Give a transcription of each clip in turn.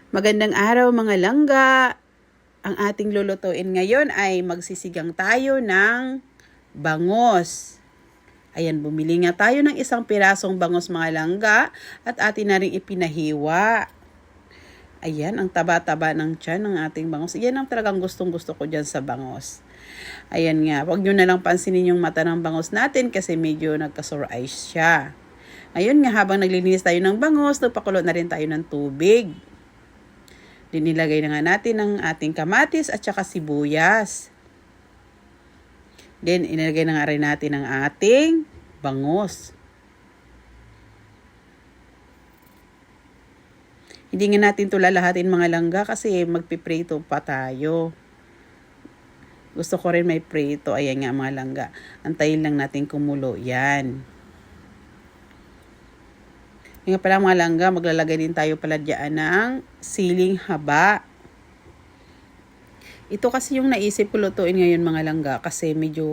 Magandang araw mga langga. Ang ating lulutuin ngayon ay magsisigang tayo ng bangos. Ayan, bumili nga tayo ng isang pirasong bangos mga langga at atin na rin ipinahiwa. Ayan, ang taba-taba ng tiyan ng ating bangos. Iyan ang talagang gustong-gusto ko dyan sa bangos. Ayan nga, huwag nyo na lang pansinin yung mata ng bangos natin kasi medyo nagka-sore eyes siya. Ayun nga, habang naglilinis tayo ng bangos, nagpakulo na rin tayo ng tubig. Dinilagay na nga natin ang ating kamatis at saka sibuyas. Then, inilagay na nga rin natin ang ating bangos. Hindi nga natin ito lalahatin mga langga kasi magpiprito pa tayo. Gusto ko rin may prito. Ayan nga mga langga. Antayin lang natin kumulo. Yan. Nga pala mga langga, maglalagay din tayo pala dyan ng siling haba. Ito kasi yung naisip ko lutuin ngayon mga langga kasi medyo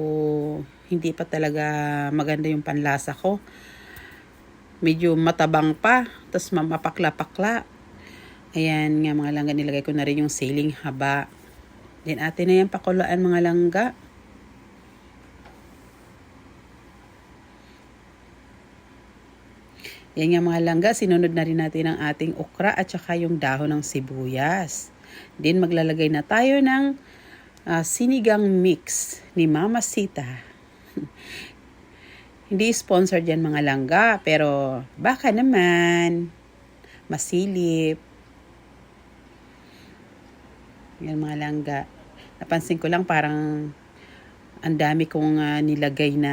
hindi pa talaga maganda yung panlasa ko. Medyo matabang pa, tapos mapakla-pakla. Ayan nga mga langga, nilagay ko na rin yung siling haba. Then atin na yan pakuluan mga langga. Yan nga mga langga, sinunod na rin natin ang ating okra at saka yung dahon ng sibuyas. Then maglalagay na tayo ng sinigang mix ni Mama Sita. Hindi sponsored yan mga langga, pero baka naman masilip. Yan mga langga. Napansin ko lang parang ang dami kong nilagay na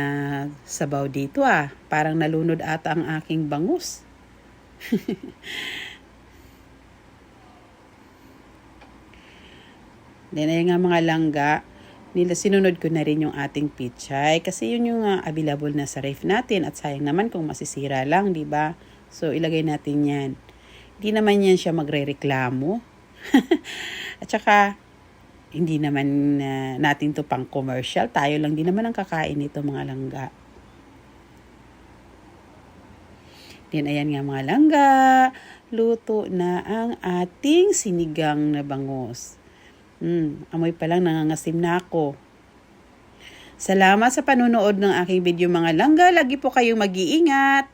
sabaw dito Parang nalunod ata ang aking bangus. Then ayun nga mga langga, sinunod ko na rin yung ating pichay kasi yun yung available na sa ref natin at sayang naman kung masisira lang, di ba? So ilagay natin yan. Hindi naman yan siya magrereklamo. At saka hindi naman natin to pang commercial. Tayo lang din naman ang kakain nito mga langga. Then ayan nga mga langga, luto na ang ating sinigang na bangos. Amoy pa lang nangangasim na ako. Salamat sa panunood ng aking video mga langga. Lagi po kayong mag-iingat.